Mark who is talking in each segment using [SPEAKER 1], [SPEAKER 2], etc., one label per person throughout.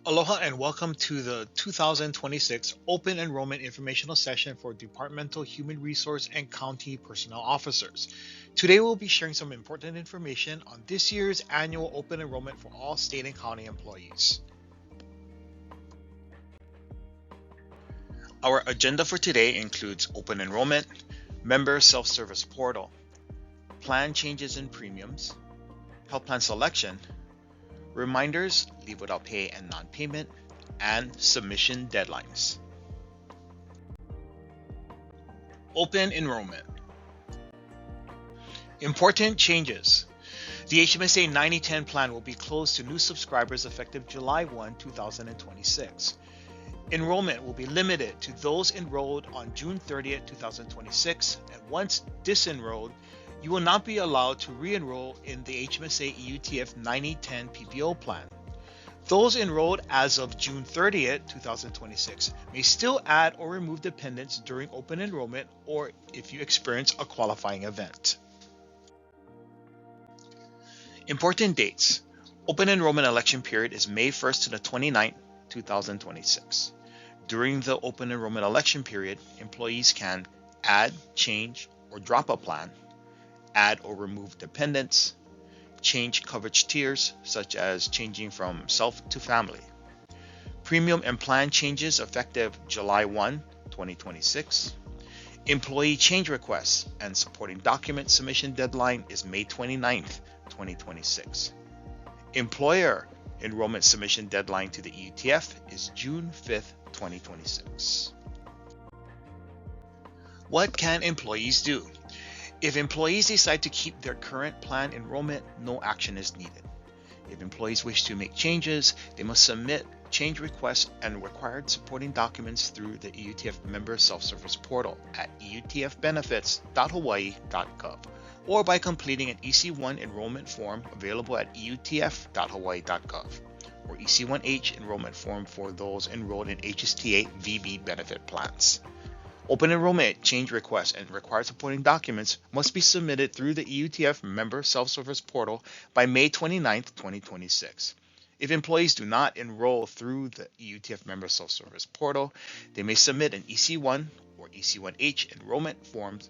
[SPEAKER 1] Aloha and welcome to the 2026 Open Enrollment Informational Session for Departmental Human Resource and County Personnel Officers. Today we'll be sharing some important information on this year's annual open enrollment for all state and county employees. Our agenda for today includes open enrollment, member self-service portal, plan changes in premiums, health plan selection, reminders, leave without pay and non-payment, and submission deadlines. Open enrollment. Important changes. The HMSA 9010 plan will be closed to new subscribers effective July 1, 2026. Enrollment will be limited to those enrolled on June 30, 2026, and once disenrolled, you will not be allowed to re-enroll in the HMSA EUTF 9010 PPO plan. Those enrolled as of June 30, 2026 may still add or remove dependents during open enrollment or if you experience a qualifying event. Important dates. Open enrollment election period is May 1st to the 29th, 2026. During the open enrollment election period, employees can add, change, or drop a plan, add or remove dependents, change coverage tiers such as changing from self to family. Premium and plan changes effective July 1, 2026. Employee change requests and supporting document submission deadline is May 29th, 2026. Employer enrollment submission deadline to the EUTF is June 5th, 2026. What can employees do? If employees decide to keep their current plan enrollment, no action is needed. If employees wish to make changes, they must submit change requests and required supporting documents through the EUTF member self-service portal at eutfbenefits.hawaii.gov or by completing an EC1 enrollment form available at eutf.hawaii.gov or EC1H enrollment form for those enrolled in HSTA VB benefit plans. Open enrollment change requests and required supporting documents must be submitted through the EUTF member self-service portal by May 29, 2026. If employees do not enroll through the EUTF member self-service portal, they may submit an EC1 or EC1H enrollment forms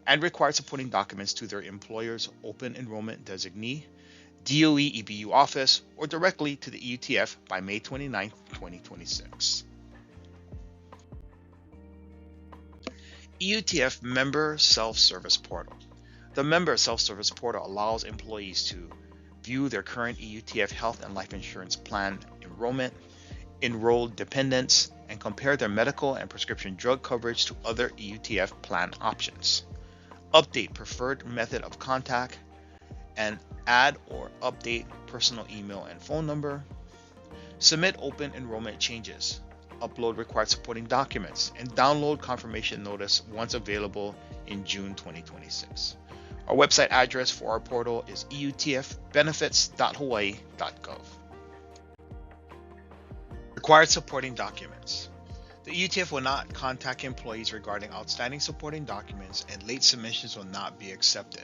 [SPEAKER 1] and required supporting documents to their employer's open enrollment designee, DOE EBU office, or directly to the EUTF by May 29, 2026. EUTF Member Self-Service Portal. The Member Self-Service Portal allows employees to view their current EUTF health and life insurance plan enrollment, enroll dependents, and compare their medical and prescription drug coverage to other EUTF plan options. Update preferred method of contact, and add or update personal email and phone number. Submit open enrollment changes. Upload required supporting documents, and download confirmation notice once available in June 2026. Our website address for our portal is eutfbenefits.hawaii.gov. Required supporting documents. The EUTF will not contact employees regarding outstanding supporting documents, and late submissions will not be accepted.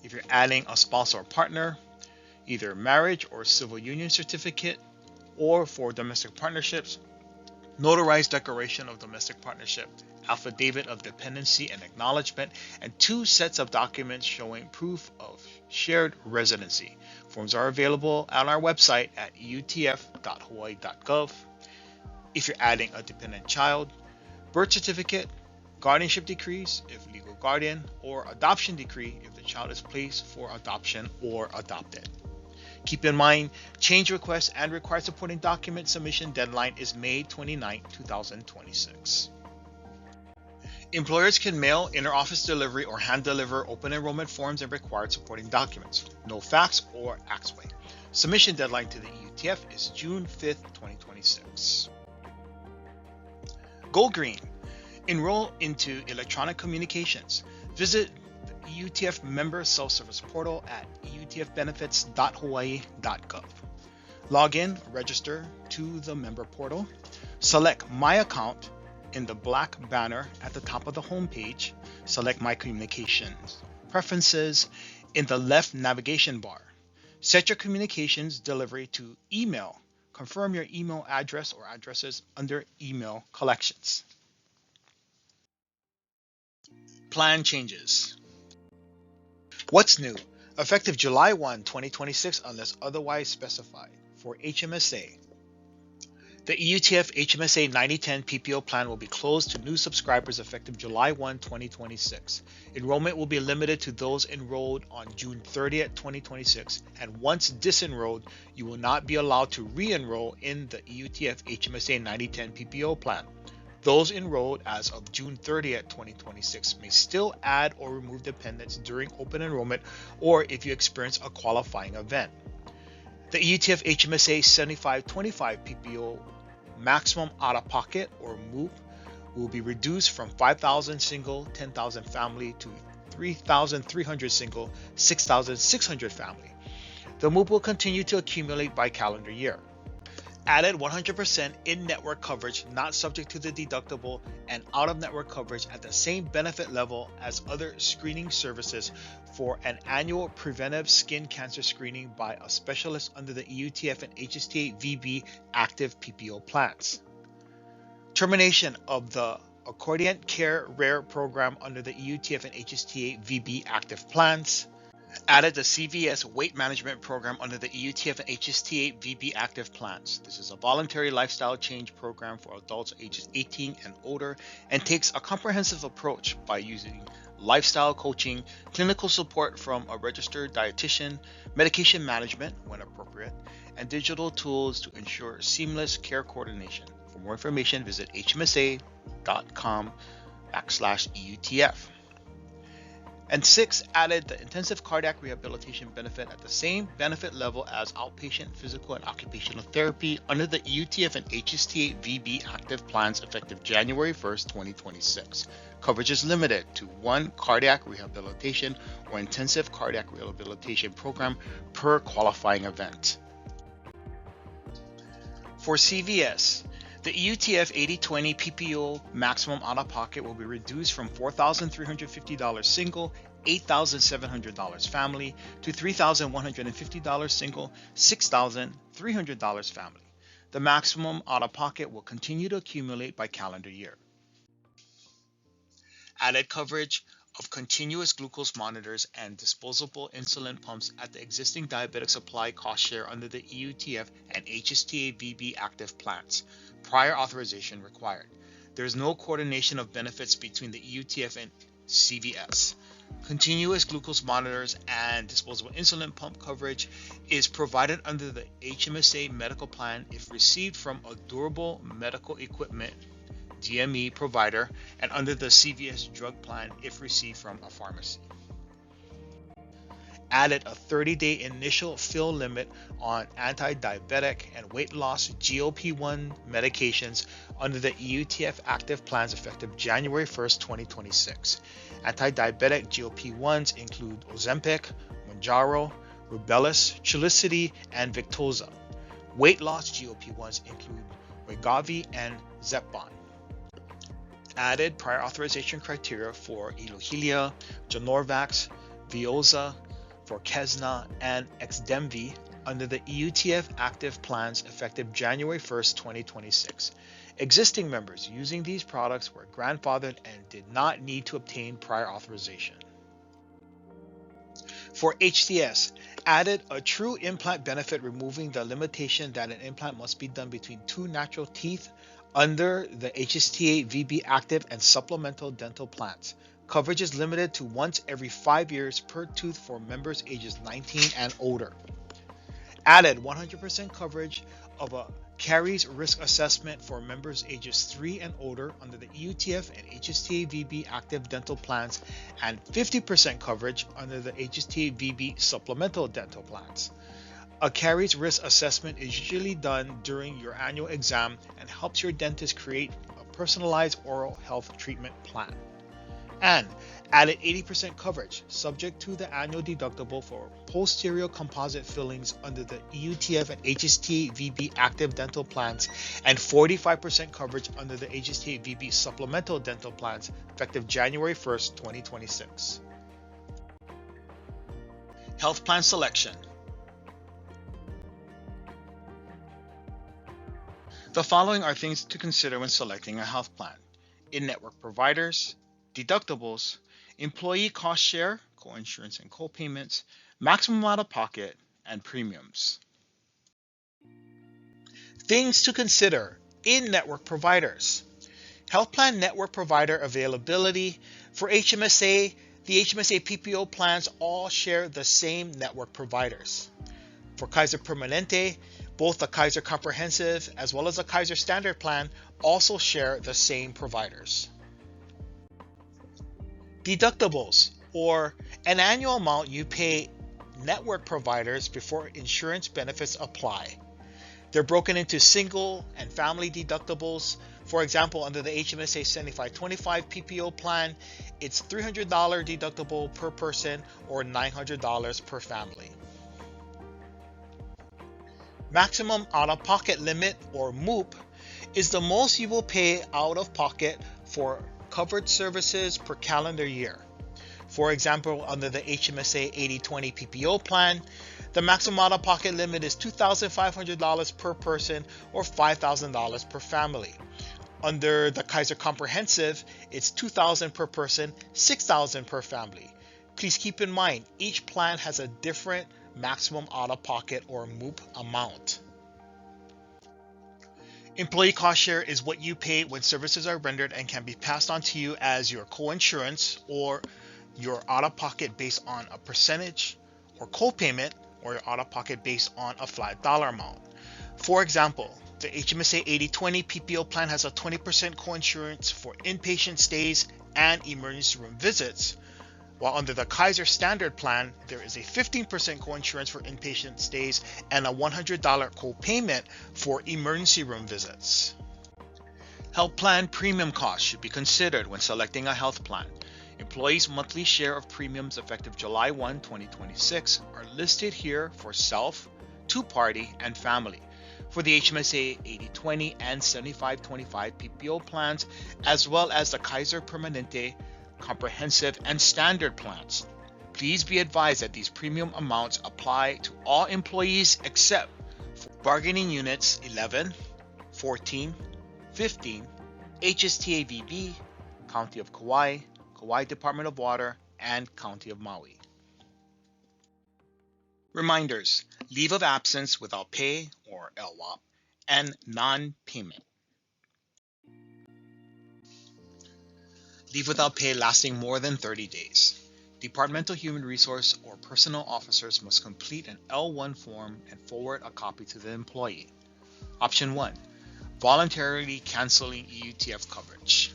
[SPEAKER 1] If you're adding a spouse or partner, either marriage or civil union certificate, or for domestic partnerships, notarized declaration of domestic partnership, affidavit of dependency and acknowledgement, and 2 sets of documents showing proof of shared residency. Forms are available on our website at eutf.hawaii.gov. If you're adding a dependent child, birth certificate, guardianship decrees if legal guardian, or adoption decree if the child is placed for adoption or adopted. Keep in mind, change requests and required supporting document submission deadline is May 29, 2026. Employers can mail, inter-office delivery, or hand deliver open enrollment forms and required supporting documents. No fax or Axway. Submission deadline to the EUTF is June 5th, 2026. Go Green. Enroll into electronic communications. Visit the EUTF member self-service portal at eutfbenefits.hawaii.gov. Log in, register to the member portal. Select My Account in the black banner at the top of the home page. Select My Communications. Preferences in the left navigation bar. Set your communications delivery to email Confirm your email address or addresses under email collections. Plan changes. What's new? Effective July 1, 2026, unless otherwise specified. For HMSA, the EUTF HMSA 9010 PPO plan will be closed to new subscribers effective July 1, 2026. Enrollment will be limited to those enrolled on June 30th, 2026, and once disenrolled, you will not be allowed to re-enroll in the EUTF HMSA 9010 PPO plan. Those enrolled as of June 30th, 2026 may still add or remove dependents during open enrollment or if you experience a qualifying event. The EUTF HMSA 7525 PPO maximum out-of-pocket or MOOP will be reduced from 5,000 single, 10,000 family to 3,300 single, 6,600 family. The MOOP will continue to accumulate by calendar year. Added 100% in-network coverage not subject to the deductible and out-of-network coverage at the same benefit level as other screening services for an annual preventive skin cancer screening by a specialist under the EUTF and HSTA VB active PPO plans. Termination of the Accordion Care Rare program under the EUTF and HSTA VB active plans. Added the CVS Weight Management Program under the EUTF and HSTA VB active plans. This is a voluntary lifestyle change program for adults ages 18 and older and takes a comprehensive approach by using lifestyle coaching, clinical support from a registered dietitian, medication management when appropriate, and digital tools to ensure seamless care coordination. For more information, visit hmsa.com/EUTF. And 6, added the intensive cardiac rehabilitation benefit at the same benefit level as outpatient physical and occupational therapy under the EUTF and HSTA VB active plans effective January 1st, 2026. Coverage is limited to one cardiac rehabilitation or intensive cardiac rehabilitation program per qualifying event. For CVS, the EUTF 8020 PPO maximum out-of-pocket will be reduced from $4,350 single, $8,700 family to $3,150 single, $6,300 family. The maximum out-of-pocket will continue to accumulate by calendar year. Added coverage of continuous glucose monitors and disposable insulin pumps at the existing diabetic supply cost share under the EUTF and HSTA VB active plans. Prior authorization required. There is no coordination of benefits between the EUTF and CVS. Continuous glucose monitors and disposable insulin pump coverage is provided under the HMSA medical plan if received from a durable medical equipment DME provider and under the CVS drug plan if received from a pharmacy. Added a 30-day initial fill limit on anti-diabetic and weight loss GLP-1 medications under the EUTF active plans effective January 1st, 2026. Anti-diabetic GLP-1s include Ozempic, Mounjaro, Rubellus, Trulicity, and Victoza. Weight loss GLP-1s include Wegovy and Zepbound. Added prior authorization criteria for Elohilia, Genorvax, Veoza, Vorkezna, and Xdemvy under the EUTF active plans effective January 1st, 2026. Existing members using these products were grandfathered and did not need to obtain prior authorization. For HTS, added a true implant benefit removing the limitation that an implant must be done between two natural teeth under the HSTA VB active and supplemental dental plans. Coverage is limited to once every 5 years per tooth for members ages 19 and older. Added 100% coverage of a caries risk assessment for members ages 3 and older under the EUTF and HSTA VB active dental plans and 50% coverage under the HSTA VB supplemental dental plans. A caries risk assessment is usually done during your annual exam and helps your dentist create a personalized oral health treatment plan. And added 80% coverage subject to the annual deductible for posterior composite fillings under the EUTF and HSTA VB active dental plans and 45% coverage under the HSTA VB supplemental dental plans effective January 1st, 2026. Health plan selection. The following are things to consider when selecting a health plan: in-network providers, deductibles, employee cost share, co-insurance and co-payments, maximum out-of-pocket, and premiums. Things to consider: in-network providers. Health plan network provider availability. For HMSA, the HMSA PPO plans all share the same network providers. For Kaiser Permanente, both the Kaiser Comprehensive as well as the Kaiser Standard plan also share the same providers. Deductibles, or an annual amount you pay network providers before insurance benefits apply. They're broken into single and family deductibles. For example, under the HMSA 7525 PPO plan, it's $300 deductible per person or $900 per family. Maximum out-of-pocket limit, or MOOP, is the most you will pay out of pocket for covered services per calendar year. For example, under the HMSA 8020 PPO plan, the maximum out-of-pocket limit is $2,500 per person or $5,000 per family. Under the Kaiser Comprehensive, it's $2,000 per person, $6,000 per family. Please keep in mind, each plan has a different maximum out-of-pocket or MOOP amount. Employee cost share is what you pay when services are rendered and can be passed on to you as your co-insurance or your out-of-pocket based on a percentage, or co-payment, or your out-of-pocket based on a flat dollar amount. For example, the HMSA 8020 PPO plan has a 20% co-insurance for inpatient stays and emergency room visits, while under the Kaiser Standard plan, there is a 15% co-insurance for inpatient stays and a $100 co-payment for emergency room visits. Health plan premium costs should be considered when selecting a health plan. Employees' monthly share of premiums effective July 1, 2026 are listed here for self, two-party, and family for the HMSA 8020 and 7525 PPO plans, as well as the Kaiser Permanente, Comprehensive, and Standard plans. Please be advised that these premium amounts apply to all employees except for bargaining units 11, 14, 15, HSTAVB, County of Kauai, Kauai Department of Water, and County of Maui. Reminders: leave of absence without pay, or LWAP, and non-payment. Leave without pay lasting more than 30 days. Departmental Human Resource or personnel officers must complete an L1 form and forward a copy to the employee. Option 1. Voluntarily canceling EUTF coverage.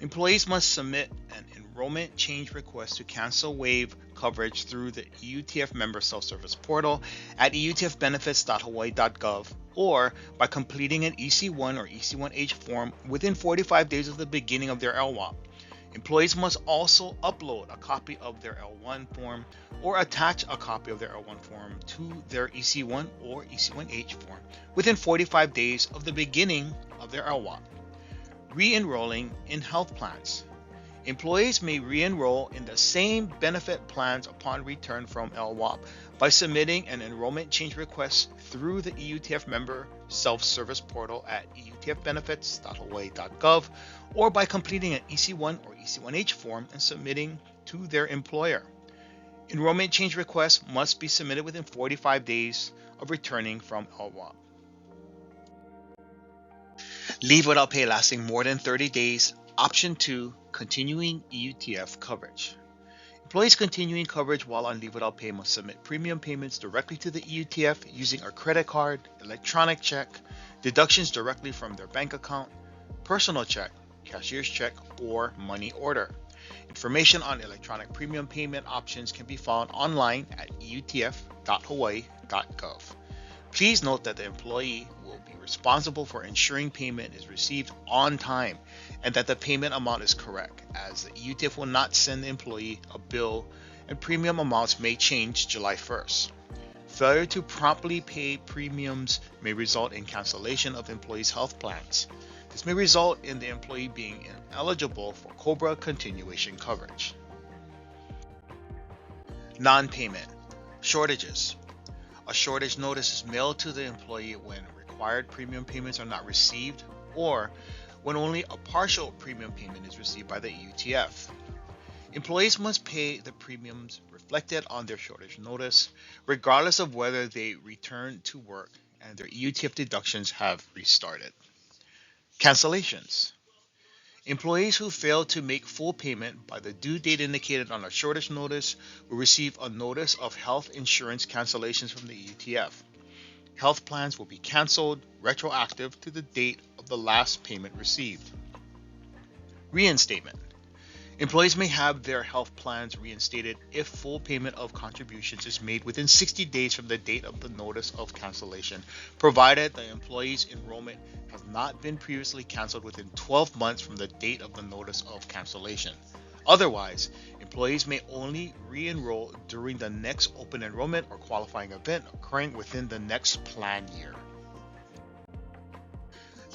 [SPEAKER 1] Employees must submit an enrollment change request to cancel waive coverage through the EUTF member self-service portal at eutfbenefits.hawaii.gov or by completing an EC1 or EC1H form within 45 days of the beginning of their LWAP. Employees must also upload a copy of their L1 form or attach a copy of their L1 form to their EC1 or EC1H form within 45 days of the beginning of their LWAP. Re-enrolling in health plans. Employees may re-enroll in the same benefit plans upon return from LWAP by submitting an enrollment change request through the EUTF member self-service portal at eutfbenefits.hawaii.gov or by completing an EC1 or EC1H form and submitting to their employer. Enrollment change requests must be submitted within 45 days of returning from LWAP. Leave without pay lasting more than 30 days. Option 2, continuing EUTF coverage. Employees continuing coverage while on leave without pay must submit premium payments directly to the EUTF using a credit card, electronic check, deductions directly from their bank account, personal check, cashier's check, or money order. Information on electronic premium payment options can be found online at eutf.hawaii.gov. Please note that the employee will be responsible for ensuring payment is received on time and that the payment amount is correct, as the EUTF will not send the employee a bill and premium amounts may change July 1st. Failure to promptly pay premiums may result in cancellation of employees' health plans. This may result in the employee being ineligible for COBRA continuation coverage. Non-payment. Shortages. A shortage notice is mailed to the employee when required premium payments are not received or when only a partial premium payment is received by the EUTF. Employees must pay the premiums reflected on their shortage notice, regardless of whether they return to work and their EUTF deductions have restarted. Cancellations. Employees who fail to make full payment by the due date indicated on a shortage notice will receive a notice of health insurance cancellations from the EUTF. Health plans will be canceled retroactive to the date of the last payment received. Reinstatement. Employees may have their health plans reinstated if full payment of contributions is made within 60 days from the date of the notice of cancellation, provided the employee's enrollment has not been previously canceled within 12 months from the date of the notice of cancellation. Otherwise, employees may only re-enroll during the next open enrollment or qualifying event occurring within the next plan year.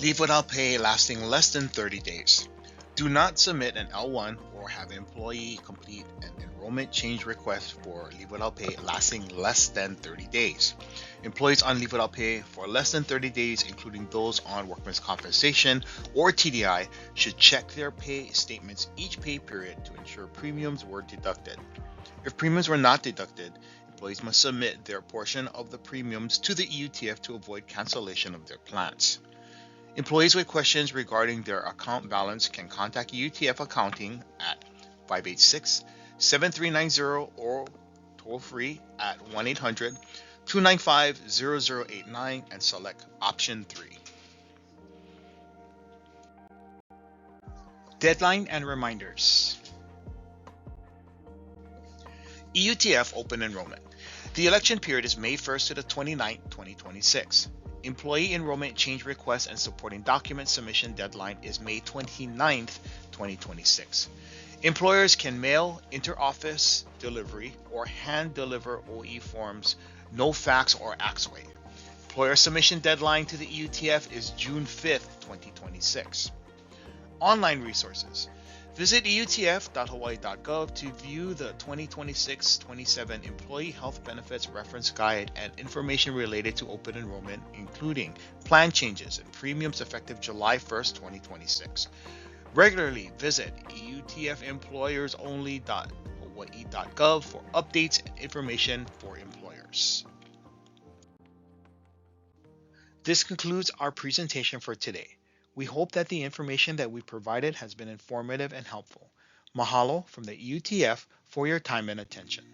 [SPEAKER 1] Leave without pay lasting less than 30 days. Do not submit an L1 or have an employee complete an enrollment change request for leave without pay lasting less than 30 days. Employees on leave without pay for less than 30 days, including those on workman's compensation or TDI, should check their pay statements each pay period to ensure premiums were deducted. If premiums were not deducted, employees must submit their portion of the premiums to the EUTF to avoid cancellation of their plans. Employees with questions regarding their account balance can contact UTF Accounting at 586-7390 or toll free at 1-800-295-0089 and select option 3. Deadline and reminders. EUTF Open Enrollment. The election period is May 1st to the 29th, 2026. Employee enrollment change request and supporting document submission deadline is May 29th, 2026. Employers can mail, inter-office delivery, or hand deliver OE forms, no fax or Axway. Employer submission deadline to the EUTF is June 5th, 2026. Online resources. Visit eutf.hawaii.gov to view the 2026-27 Employee Health Benefits Reference Guide and information related to open enrollment, including plan changes and premiums effective July 1st, 2026. Regularly visit eutfemployersonly.hawaii.gov for updates and information for employers. This concludes our presentation for today. We hope that the information that we provided has been informative and helpful. Mahalo from the EUTF for your time and attention.